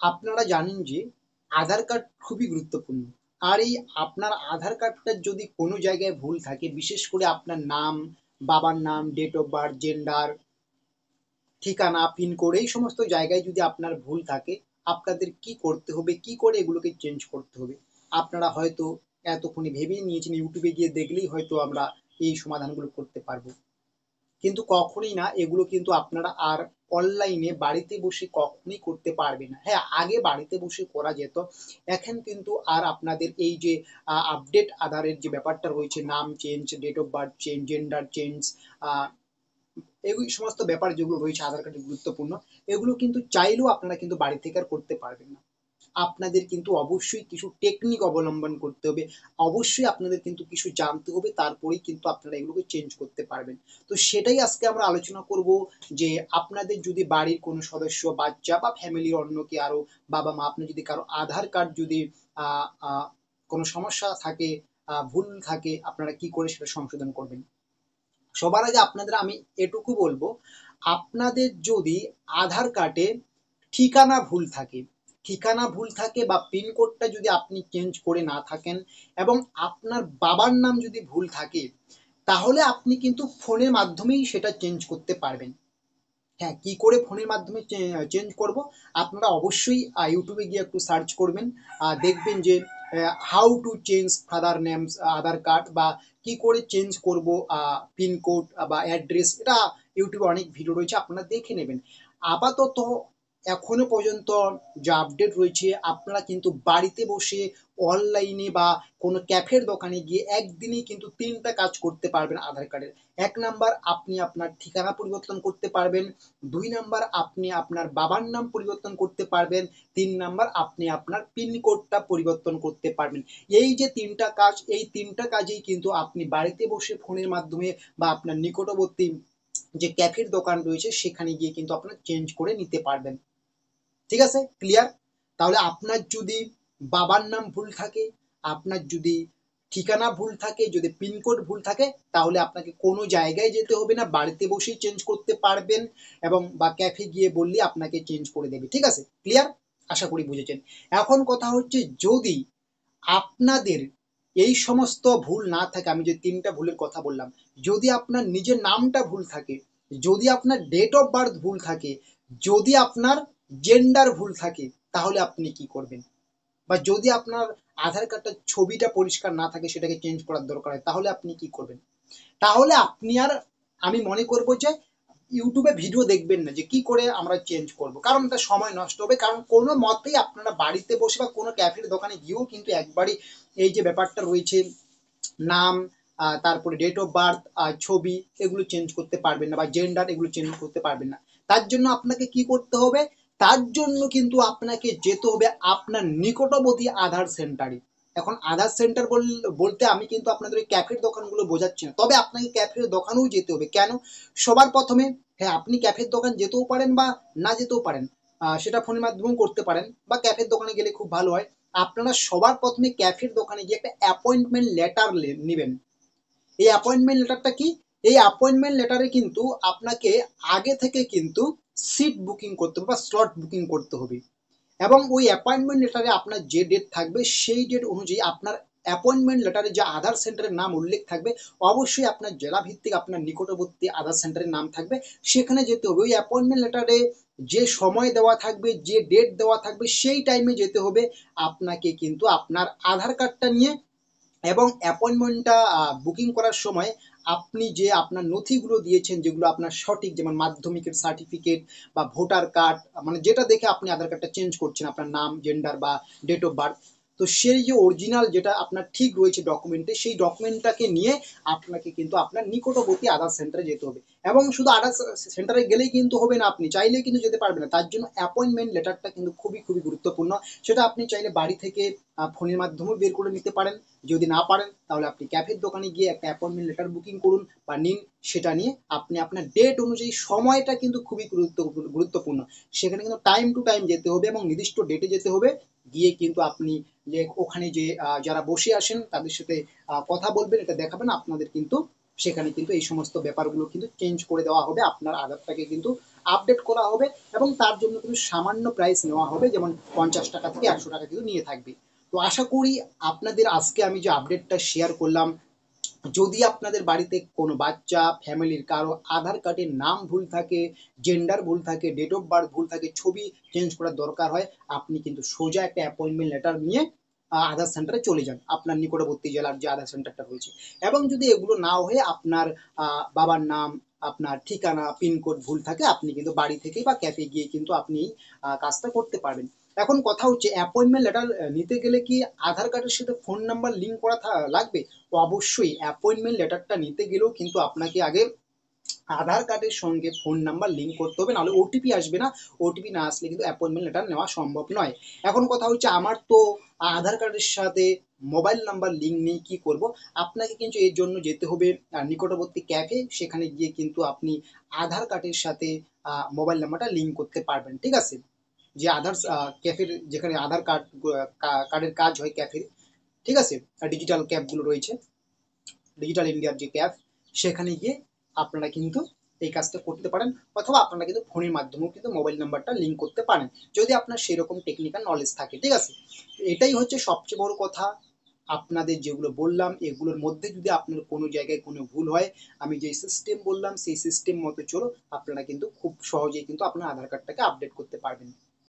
আপনারা জানেন যে আধার কার্ড খুবই গুরুত্বপূর্ণ। আর এই আপনার আধার কার্ডটা যদি কোনো জায়গায় ভুল থাকে, বিশেষ করে আপনার নাম, বাবার নাম, ডেট অফ বার্থ, জেন্ডার, ঠিকানা, পিনকোড এই সমস্ত জায়গায় যদি আপনার ভুল থাকে, আপনাদের কি করতে হবে, কি করে এগুলোকে চেঞ্জ করতে হবে। আপনারা হয়তো এতক্ষণে ভেবেই নিয়েছেন, ইউটিউবে গিয়ে দেখলেই হয়তো আমরা এই সমাধানগুলো করতে পারবো। কিন্তু কখনোই না, এগুলো কিন্তু আপনারা আর অনলাইনে বাড়িতে বসে কখনোই করতে পারবেন না। হ্যাঁ, আগে বাড়িতে বসে করা যেত, এখন কিন্তু আর আপনাদের এই যে আপডেট আধারের যে ব্যাপারটা রয়েছে, নাম change, date of birth change, gender change, এই সমস্ত ব্যাপার যেগুলো রয়েছে আধার কার্ডে গুরুত্বপূর্ণ, এগুলো কিন্তু চাইলেও আপনারা কিন্তু বাড়ি থেকে আর করতে পারবেন না। আপনাদের কিন্তু অবশ্যই কিছু টেকনিক অবলম্বন করতে হবে, অবশ্যই আপনাদের কিন্তু কিছু জানতে হবে, তারপরেই কিন্তু আপনারা এগুলোকে চেঞ্জ করতে পারবেন। তো সেটাই আজকে আমরা আলোচনা করব, যে আপনাদের যদি বাড়ির কোনো সদস্য, বাচ্চা বা ফ্যামিলির অন্য কি আরো বাবা মা, আপনি যদি কারো আধার কার্ড যদি আহ আহ কোনো সমস্যা থাকে, ভুল থাকে, আপনারা কি করে সেটা সংশোধন করবেন। সবার আগে আপনাদের আমি এটুকু বলবো, আপনাদের যদি আধার কার্ডে ঠিকানা ভুল থাকে, ঠিকানা ভুল থাকে বা পিনকোডটা যদি আপনি চেঞ্জ করে না থাকেন, এবং আপনার বাবার নাম যদি ভুল থাকে, তাহলে আপনি কিন্তু ফোনের মাধ্যমেই সেটা চেঞ্জ করতে পারবেন। হ্যাঁ, কি করে ফোনের মাধ্যমে চেঞ্জ করব, আপনারা অবশ্যই ইউটিউবে গিয়ে একটু সার্চ করবেন, দেখবেন যে how to change father names Aadhaar card, বা কি করে চেঞ্জ করব পিনকোড বা অ্যাড্রেস, এটা ইউটিউবে অনেক ভিডিও রয়েছে, আপনারা দেখে নেবেন। আপাতত এখনো পর্যন্ত যা আপডেট রয়েছে, আপনারা কিন্তু বাড়িতে বসে অনলাইনে বা কোনো ক্যাফের দোকানে গিয়ে একদিনেই কিন্তু 3টা কাজ করতে পারবেন আধার কার্ডের। 1 নাম্বার, আপনি আপনার ঠিকানা পরিবর্তন করতে পারবেন। 2 নাম্বার, আপনি আপনার বাবার নাম পরিবর্তন করতে পারবেন। 3 নাম্বার, আপনি আপনার পিনকোডটা পরিবর্তন করতে পারবেন। এই যে 3টা কাজ, এই 3টা কাজেই কিন্তু আপনি বাড়িতে বসে ফোনের মাধ্যমে বা আপনার নিকটবর্তী যে ক্যাফের দোকান রয়েছে সেখানে গিয়ে কিন্তু আপনার চেঞ্জ করে নিতে পারবেন। ঠিক আছে, ক্লিয়ার? তাহলে আপনার যদি বাবার নাম ভুল থাকে, আপনার যদি ঠিকানা ভুল থাকে, যদি পিনকোড ভুল থাকে, তাহলে আপনাকে কোনো জায়গায় যেতে হবে না, বাড়িতে বসেই চেঞ্জ করতে পারবেন, এবং বা ক্যাফে গিয়ে বললে আপনাকে চেঞ্জ করে দেবে। ঠিক আছে, ক্লিয়ার? আশা করি বুঝেছেন। এখন কথা হচ্ছে, যদি আপনাদের এই সমস্ত ভুল না থাকে, আমি যে 3টা ভুলের কথা বললাম, যদি আপনার নিজের নামটা ভুল থাকে, যদি আপনার ডেট অফ বার্থ ভুল থাকে, যদি আপনার জেন্ডার ভুল থাকে, তাহলে আপনি কি করবেন? বা যদি আপনার আধার কার্ডটার ছবিটা পরিষ্কার না থাকে, সেটাকে চেঞ্জ করার দরকার হয়, তাহলে আপনি কি করবেন? তাহলে আপনি আর, আমি মনে করবো যে ইউটিউবে ভিডিও দেখবেন না যে কি করে আমরা চেঞ্জ করব, কারণ এটা সময় নষ্ট হবে। কারণ কোনো মতেই আপনারা বাড়িতে বসে বা কোনো ক্যাফের দোকানে গিয়েও কিন্তু একবারই এই যে ব্যাপারটা রয়েছে, নাম, তারপরে ডেট অফ বার্থ, ছবি, এগুলো চেঞ্জ করতে পারবেন না, বা জেন্ডার, এগুলো চেঞ্জ করতে পারবেন না। তার জন্য আপনাকে কি করতে হবে? তার জন্য কিন্তু আপনাকে যেতে হবে আপনার নিকটবর্তী আধার সেন্টারে। এখন আধার সেন্টার বলতে আমি কিন্তু আপনাদের ওই ক্যাফের দোকানগুলো বোঝাচ্ছি না, তবে আপনাকে ক্যাফের দোকানেও যেতে হবে। কেন? সবার প্রথমে, হ্যাঁ, আপনি ক্যাফের দোকান যেতেও পারেন বা না যেতেও পারেন, সেটা ফোনের মাধ্যমেও করতে পারেন, বা ক্যাফের দোকানে গেলে খুব ভালো হয়। আপনারা সবার প্রথমে ক্যাফের দোকানে গিয়ে একটা অ্যাপয়েন্টমেন্ট লেটার নেবেন। এই অ্যাপয়েন্টমেন্ট লেটারটা কি? এই অ্যাপয়েন্টমেন্ট লেটারে কিন্তু আপনাকে আগে থেকে কিন্তু সিট বুকিং করতে হবে বা স্লট বুকিং করতে হবে, এবং ওই অ্যাপয়েন্টমেন্ট লেটারে আপনার যে ডেট থাকবে, সেই ডেট অনুযায়ী আপনার অ্যাপয়েন্টমেন্ট লেটারে যে আধার সেন্টারের নাম উল্লেখ থাকবে, অবশ্যই আপনার জেলা ভিত্তিক আপনার নিকটবর্তী আধার সেন্টারের নাম থাকবে, সেখানে যেতে হবে। ওই অ্যাপয়েন্টমেন্ট লেটারে যে সময় দেওয়া থাকবে, যে ডেট দেওয়া থাকবে, সেই টাইমে যেতে হবে আপনাকে কিন্তু আপনার আধার কার্ডটা নিয়ে। এবং অ্যাপয়েন্টমেন্টটা বুকিং করার সময় আপনি যে আপনার নথিগুলো দিয়েছেন, যেগুলো আপনার সঠিক, যেমন মাধ্যমিকের সার্টিফিকেট বা ভোটার কার্ড, মানে যেটা দেখে আপনি আধার কার্ডটা চেঞ্জ করছেন, আপনার নাম, জেন্ডার বা ডেট অফ বার্থ, তো সেই যে অরিজিনাল যেটা আপনার ঠিক রয়েছে ডকুমেন্টে, সেই ডকুমেন্টটাকে নিয়ে আপনাকে কিন্তু আপনার নিকটবর্তী আধার সেন্টারে যেতে হবে। এবং শুধু আধার সেন্টারে গেলেই কিন্তু হবে না, আপনি চাইলেই কিন্তু যেতে পারবেন না, তার জন্য অ্যাপয়েন্টমেন্ট লেটারটা কিন্তু খুবই খুবই গুরুত্বপূর্ণ। সেটা আপনি চাইলে বাড়ি থেকে ফোনের মাধ্যমেও বের করে নিতে পারেন। যদি না পারেন, তাহলে আপনি ক্যাফের দোকানে গিয়ে একটা অ্যাপয়েন্টমেন্ট লেটার বুকিং করুন বা নিন, সেটা নিয়ে আপনি আপনার ডেট অনুযায়ী, সময়টা কিন্তু খুবই গুরুত্বপূর্ণ, সেখানে কিন্তু টাইম টু টাইম যেতে হবে এবং নির্দিষ্ট ডেটে যেতে হবে। গিয়ে কিন্তু আপনি যে ওখানে যে যারা বসে আসেন তাদের সাথে কথা বলবেন, এটা দেখাবেন আপনাদের কিন্তু সেখানে কিন্তু এই সমস্ত ব্যাপারগুলো কিন্তু চেঞ্জ করে দেওয়া হবে, আপনার আধারটাকে কিন্তু আপডেট করা হবে এবং তার জন্য কিন্তু সামান্য প্রাইস নেওয়া হবে, যেমন 50 টাকা থেকে 100 টাকা কিন্তু নিয়ে থাকবে। তো আশা করি আপনাদের আজকে আমি যে আপডেটটা শেয়ার করলাম, যদি আপনাদের বাড়িতে কোনো বাচ্চা ফ্যামিলির কারো আধার কার্ডের নাম ভুল থাকে, জেন্ডার ভুল থাকে, ডেট অফ বার্থ ভুল থাকে, ছবি চেঞ্জ করার দরকার হয়, আপনি কিন্তু সোজা একটা অ্যাপয়েন্টমেন্ট লেটার নিয়ে আধার সেন্টারে চলে যান, আপনার নিকটবর্তী জেলার যে আধার সেন্টারটা রয়েছে। এবং যদি এগুলো না হয়ে আপনার বাবার নাম, আপনার ঠিকানা, পিনকোড ভুল থাকে, আপনি কিন্তু বাড়ি থেকেই বা ক্যাফে গিয়ে কিন্তু আপনি কাজটা করতে পারবেন। এখন কথা হচ্ছে, অ্যাপয়েন্টমেন্ট লেটার নিতে গেলে কি আধার কার্ডের সাথে ফোন নাম্বার লিঙ্ক করা লাগবে? তো অবশ্যই অ্যাপয়েন্টমেন্ট লেটারটা নিতে গেলেও কিন্তু আপনাকে আগে আধার কার্ডের সঙ্গে ফোন নাম্বার লিঙ্ক করতে হবে, নাহলে ওটিপি আসবে না। ওটিপি না আসলে কিন্তু অ্যাপয়েন্টমেন্ট লেটার নেওয়া সম্ভব নয়। এখন কথা হচ্ছে, আমার তো আধার কার্ডের সাথে মোবাইল নাম্বার লিঙ্ক নেই, কি করব? আপনাকে কিন্তু এর জন্য যেতে হবে নিকটবর্তী ক্যাফে, সেখানে গিয়ে কিন্তু আপনি আধার কার্ডের সাথে মোবাইল নাম্বারটা লিঙ্ক করতে পারবেন, ঠিক আছে? যে আধার ক্যাফের যেখানে আধার কার্ড কার্ডের কাজ হয় ক্যাফের, ঠিক আছে, ডিজিটাল ক্যাবগুলো রয়েছে, ডিজিটাল ইন্ডিয়ার যে ক্যাব, সেখানে গিয়ে আপনারা কিন্তু এই কাজটা করতে পারেন, অথবা আপনারা কিন্তু ফোনের মাধ্যমেও কিন্তু মোবাইল নাম্বারটা লিঙ্ক করতে পারেন, যদি আপনার সেরকম টেকনিক্যাল নলেজ থাকে, ঠিক আছে? এটাই হচ্ছে সবচেয়ে বড় কথা। আপনাদের যেগুলো বললাম এগুলোর মধ্যে যদি আপনার কোনো জায়গায় কোনো ভুল হয়, আমি যে সিস্টেম বললাম সেই সিস্টেম মতো চলো, আপনারা কিন্তু খুব সহজেই কিন্তু আপনার আধার কার্ডটাকে আপডেট করতে পারবেন।